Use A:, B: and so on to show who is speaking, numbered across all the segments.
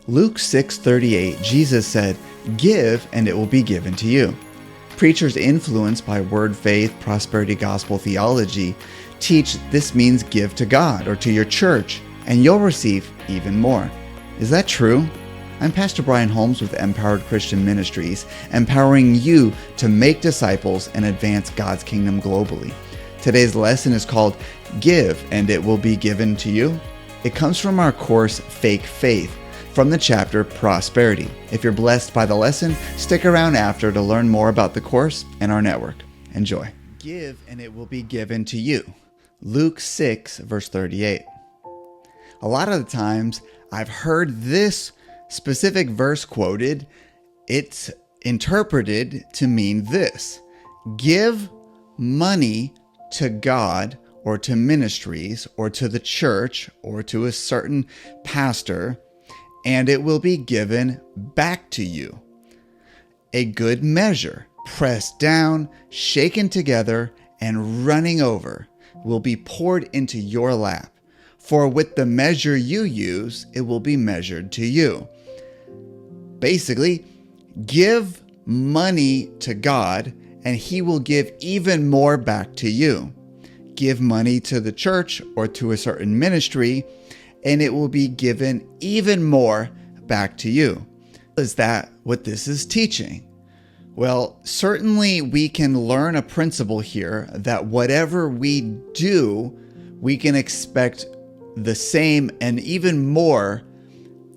A: Luke 6:38, Jesus said, "Give and it will be given to you." Preachers influenced by word faith, prosperity gospel theology teach this means give to God or to your church, and you'll receive even more. Is that true? I'm Pastor Brian Holmes with MPowered Christian Ministries, empowering you to make disciples and advance God's kingdom globally. Today's lesson is called Give and it will be given to you. It comes from our course, Fake Faith, from the chapter Prosperity. If you're blessed by the lesson, stick around after to learn more about the course and our network. Enjoy. Give and it will be given to you. Luke 6, verse 38. A lot of the times I've heard this specific verse quoted. It's interpreted to mean this: give money to God or to ministries or to the church or to a certain pastor, and it will be given back to you. A good measure, pressed down, shaken together, and running over, will be poured into your lap. For with the measure you use, it will be measured to you. Basically, give money to God, and He will give even more back to you. Give money to the church or to a certain ministry, and it will be given even more back to you. Is that what this is teaching? Well, certainly we can learn a principle here that whatever we do, we can expect the same and even more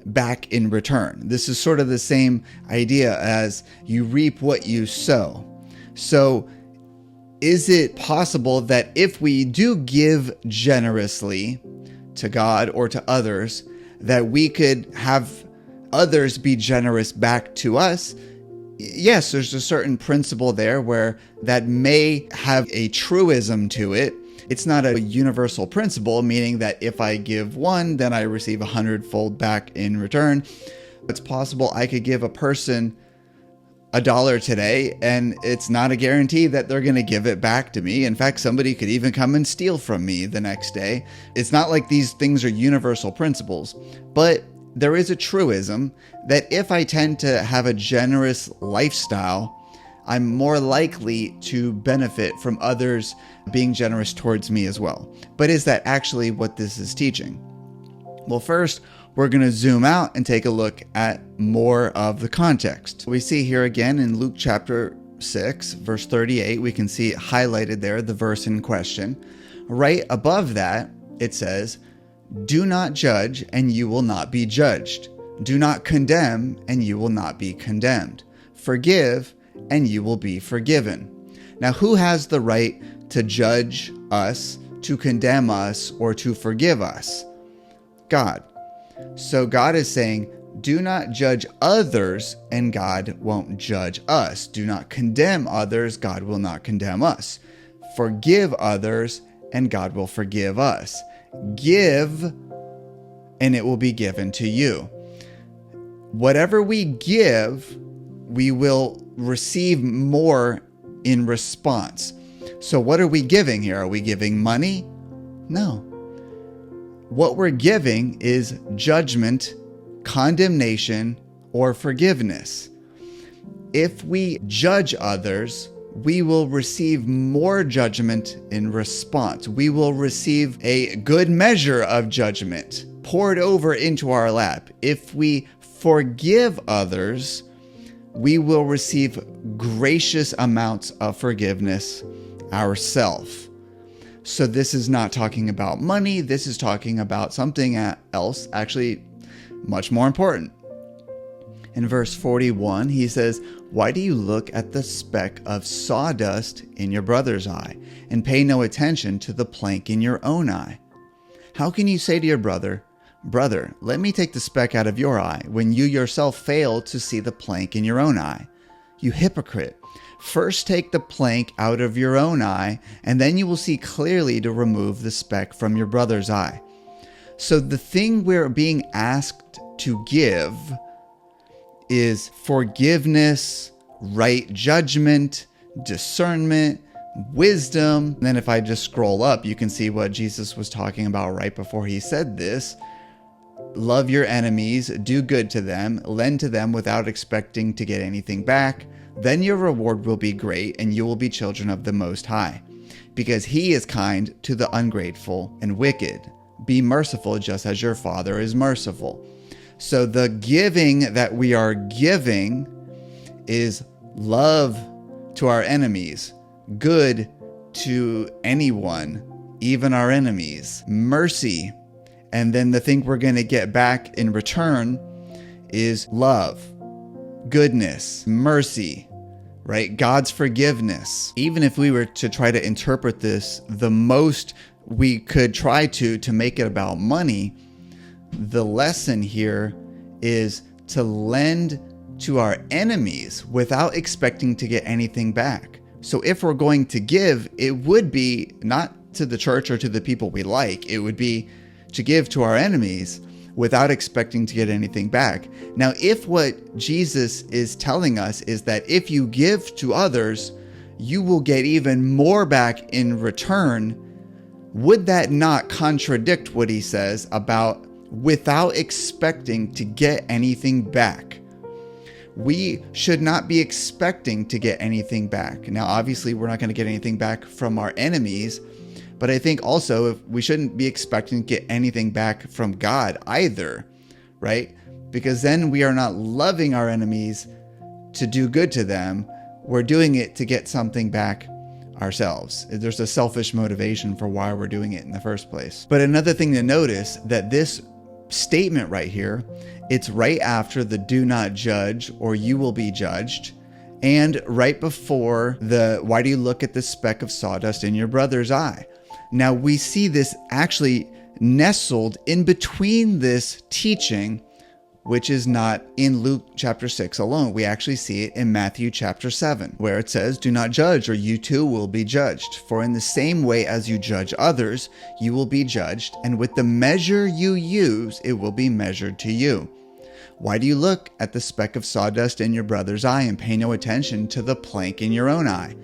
A: back in return. This is sort of the same idea as you reap what you sow. So, is it possible that if we do give generously to God or to others, that we could have others be generous back to us? Yes, there's a certain principle there where that may have a truism to it. It's not a universal principle, meaning that if I give one, then I receive 100-fold back in return. It's possible I could give a person $1 today, and it's not a guarantee that they're going to give it back to me. In fact, somebody could even come and steal from me the next day. It's not like these things are universal principles, but there is a truism that if I tend to have a generous lifestyle, I'm more likely to benefit from others being generous towards me as well. But is that actually what this is teaching? Well, first, we're going to zoom out and take a look at more of the context. We see here again in Luke chapter 6, verse 38, we can see it highlighted there, the verse in question. Right above that, it says, "Do not judge, and you will not be judged. Do not condemn, and you will not be condemned. Forgive, and you will be forgiven." Now, who has the right to judge us, to condemn us, or to forgive us? God. So God is saying, do not judge others, and God won't judge us. Do not condemn others, God will not condemn us. Forgive others, and God will forgive us. Give, and it will be given to you. Whatever we give, we will receive more in response. So what are we giving here? Are we giving money? No. What we're giving is judgment, condemnation, or forgiveness. If we judge others, we will receive more judgment in response. We will receive a good measure of judgment poured over into our lap. If we forgive others, we will receive gracious amounts of forgiveness ourselves. So this is not talking about money. This is talking about something else, actually much more important. In verse 41, he says, "Why do you look at the speck of sawdust in your brother's eye and pay no attention to the plank in your own eye? How can you say to your brother, 'Brother, let me take the speck out of your eye,' when you yourself fail to see the plank in your own eye? You hypocrite! First take the plank out of your own eye, and then you will see clearly to remove the speck from your brother's eye." So the thing we're being asked to give is forgiveness, right judgment, discernment, wisdom. And then if I just scroll up, you can see what Jesus was talking about right before he said this. love your enemies, do good to them, lend to them without expecting to get anything back, then your reward will be great and you will be children of the Most High, because He is kind to the ungrateful and wicked. Be merciful just as your Father is merciful. So the giving that we are giving is love to our enemies, good to anyone, even our enemies, mercy. And then the thing we're going to get back in return is love, goodness, mercy, right? God's forgiveness. Even if we were to try to interpret this, the most we could try to make it about money, the lesson here is to lend to our enemies without expecting to get anything back. So if we're going to give, it would be not to the church or to the people we like. It would be to give to our enemies without expecting to get anything back. Now, if what Jesus is telling us is that if you give to others, you will get even more back in return, would that not contradict what he says about without expecting to get anything back? We should not be expecting to get anything back. Now, obviously, we're not going to get anything back from our enemies, but I think also we shouldn't be expecting to get anything back from God either, right? Because then we are not loving our enemies to do good to them. We're doing it to get something back ourselves. There's a selfish motivation for why we're doing it in the first place. But another thing to notice, that this statement right here, it's right after the do not judge or you will be judged, and right before the why do you look at the speck of sawdust in your brother's eye? Now we see this actually nestled in between this teaching, which is not in Luke chapter 6 alone. We actually see it in Matthew chapter 7, where it says, do not judge, or you too will be judged. For in the same way as you judge others, you will be judged, and with the measure you use, it will be measured to you. Why do you look at the speck of sawdust in your brother's eye and pay no attention to the plank in your own eye?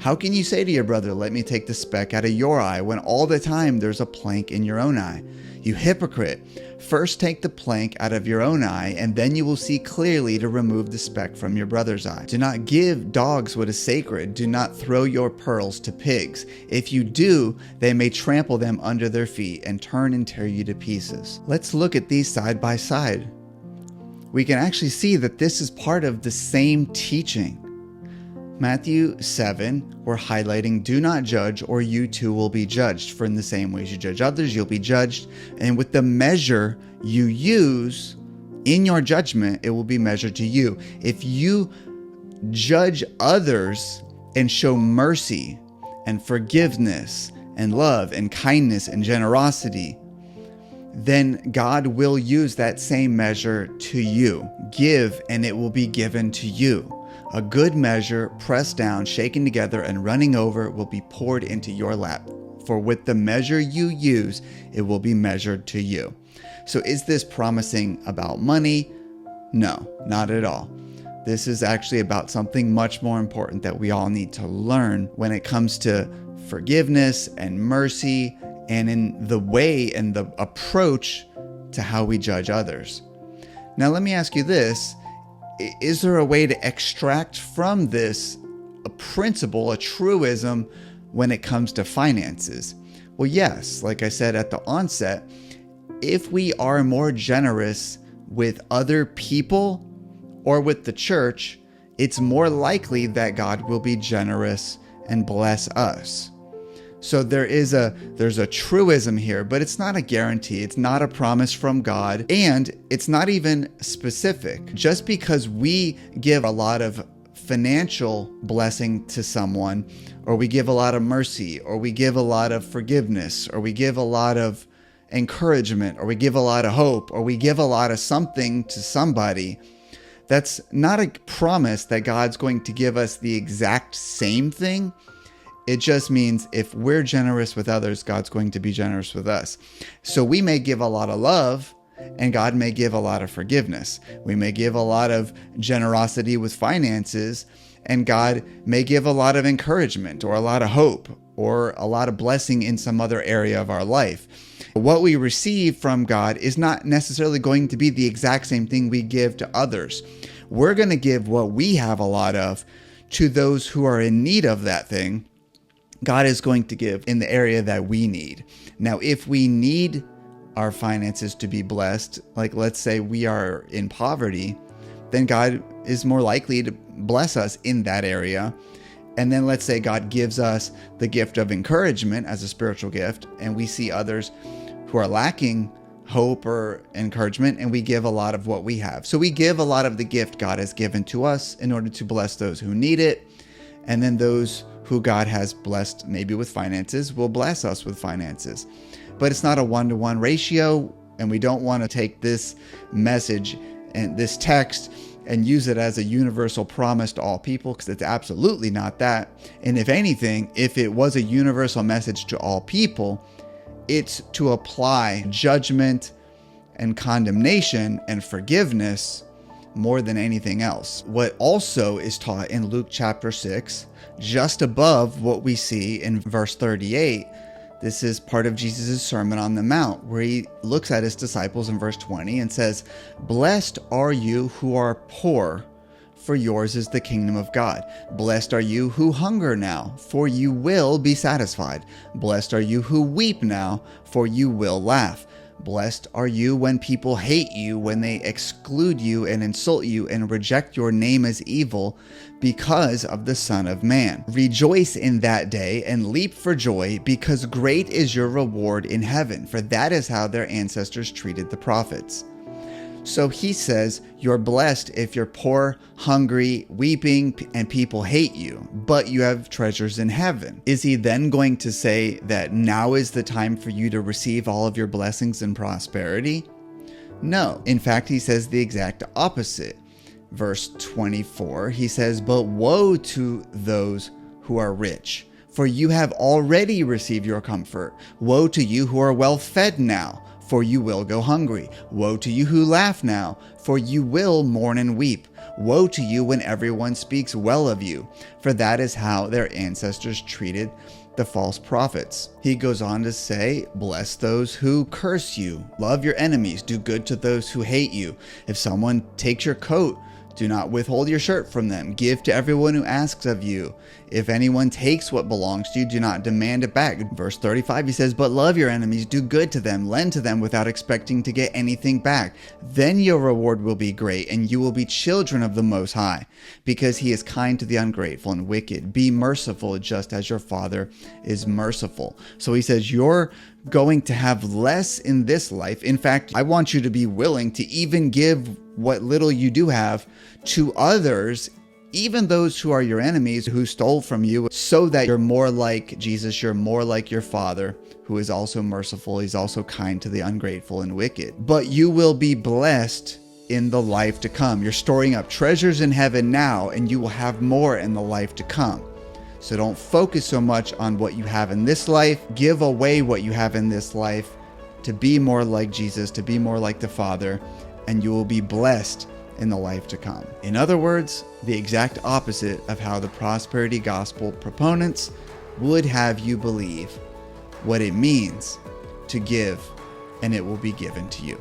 A: How can you say to your brother, let me take the speck out of your eye, when all the time there's a plank in your own eye? You hypocrite! First take the plank out of your own eye, and then you will see clearly to remove the speck from your brother's eye. Do not give dogs what is sacred. Do not throw your pearls to pigs. If you do, they may trample them under their feet and turn and tear you to pieces. Let's look at these side by side. We can actually see that this is part of the same teaching. Matthew 7, we're highlighting, do not judge, or you too will be judged. For in the same way as you judge others, you'll be judged. And with the measure you use in your judgment, it will be measured to you. If you judge others and show mercy and forgiveness and love and kindness and generosity, then God will use that same measure to you. Give, and it will be given to you. A good measure, pressed down, shaken together, and running over, will be poured into your lap. For with the measure you use, it will be measured to you. So is this promising about money? No, not at all. This is actually about something much more important that we all need to learn when it comes to forgiveness and mercy, and in the way and the approach to how we judge others. Now, let me ask you this. Is there a way to extract from this a principle, a truism, when it comes to finances? Well, yes. Like I said at the onset, if we are more generous with other people or with the church, it's more likely that God will be generous and bless us. So there's a truism here, but it's not a guarantee. It's not a promise from God, and it's not even specific. Just because we give a lot of financial blessing to someone, or we give a lot of mercy, or we give a lot of forgiveness, or we give a lot of encouragement, or we give a lot of hope, or we give a lot of something to somebody, that's not a promise that God's going to give us the exact same thing. It just means if we're generous with others, God's going to be generous with us. So we may give a lot of love, and God may give a lot of forgiveness. We may give a lot of generosity with finances, and God may give a lot of encouragement or a lot of hope or a lot of blessing in some other area of our life. What we receive from God is not necessarily going to be the exact same thing we give to others. We're going to give what we have a lot of to those who are in need of that thing. God is going to give in the area that we need. Now, if we need our finances to be blessed, like let's say we are in poverty, then God is more likely to bless us in that area. And then let's say God gives us the gift of encouragement as a spiritual gift, and we see others who are lacking hope or encouragement, and we give a lot of what we have. So we give a lot of the gift God has given to us in order to bless those who need it. And then those who God has blessed maybe with finances will bless us with finances. But it's not a one-to-one ratio, and we don't want to take this message and this text and use it as a universal promise to all people, because it's absolutely not that. And if anything, if it was a universal message to all people, it's to apply judgment and condemnation and forgiveness more than anything else. What also is taught in Luke chapter 6, just above what we see in verse 38, this is part of Jesus' Sermon on the Mount, where he looks at his disciples in verse 20 and says, "Blessed are you who are poor, for yours is the kingdom of God. Blessed are you who hunger now, for you will be satisfied. Blessed are you who weep now, for you will laugh. Blessed are you when people hate you, when they exclude you and insult you and reject your name as evil because of the Son of Man. Rejoice in that day and leap for joy, because great is your reward in heaven, for that is how their ancestors treated the prophets." So he says, you're blessed if you're poor, hungry, weeping, and people hate you, but you have treasures in heaven. Is he then going to say that now is the time for you to receive all of your blessings and prosperity? No. In fact, he says the exact opposite. Verse 24, he says, "But woe to those who are rich, for you have already received your comfort. Woe to you who are well fed now, for you will go hungry. Woe to you who laugh now, for you will mourn and weep. Woe to you when everyone speaks well of you, for that is how their ancestors treated the false prophets." He goes on to say, "Bless those who curse you. Love your enemies. Do good to those who hate you. If someone takes your coat, do not withhold your shirt from them. Give to everyone who asks of you. If anyone takes what belongs to you, do not demand it back." Verse 35, he says, "But love your enemies, do good to them, lend to them without expecting to get anything back. Then your reward will be great, and you will be children of the Most High, because he is kind to the ungrateful and wicked. Be merciful just as your Father is merciful." So he says, you're going to have less in this life. In fact, I want you to be willing to even give what little you do have to others, even those who are your enemies, who stole from you, so that you're more like Jesus, you're more like your Father, who is also merciful. He's also kind to the ungrateful and wicked. But you will be blessed in the life to come. You're storing up treasures in heaven now, and you will have more in the life to come. So don't focus so much on what you have in this life. Give away what you have in this life to be more like Jesus, to be more like the Father, and you will be blessed in the life to come. In other words, the exact opposite of how the prosperity gospel proponents would have you believe what it means to give, and it will be given to you.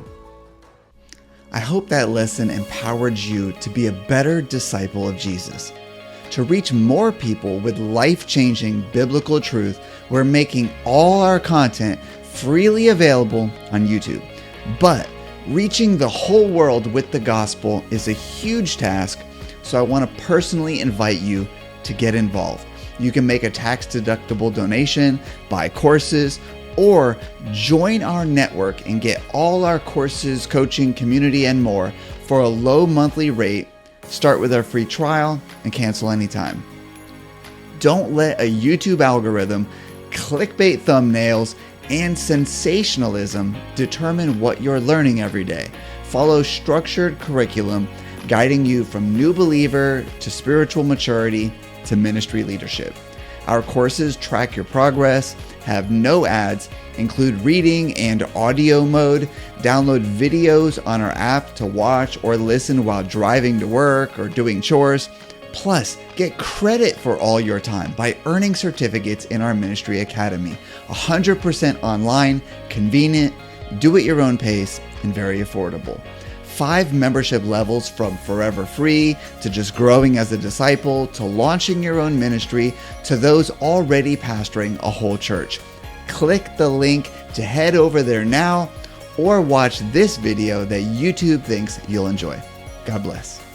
A: I hope that lesson empowered you to be a better disciple of Jesus. To reach more people with life-changing biblical truth, we're making all our content freely available on YouTube. But reaching the whole world with the gospel is a huge task, so I want to personally invite you to get involved. You can make a tax-deductible donation, buy courses, or join our network and get all our courses, coaching, community, and more for a low monthly rate. Start with our free trial and cancel anytime. Don't let a YouTube algorithm, clickbait thumbnails, and sensationalism determine what you're learning every day. Follow structured curriculum guiding you from new believer to spiritual maturity to ministry leadership. Our courses track your progress, have no ads, include reading and audio mode. Download videos on our app to watch or listen while driving to work or doing chores. Plus, get credit for all your time by earning certificates in our Ministry Academy. 100% online, convenient, do at your own pace, and very affordable. 5 membership levels from forever free to just growing as a disciple to launching your own ministry to those already pastoring a whole church. Click the link to head over there now or watch this video that YouTube thinks you'll enjoy. God bless.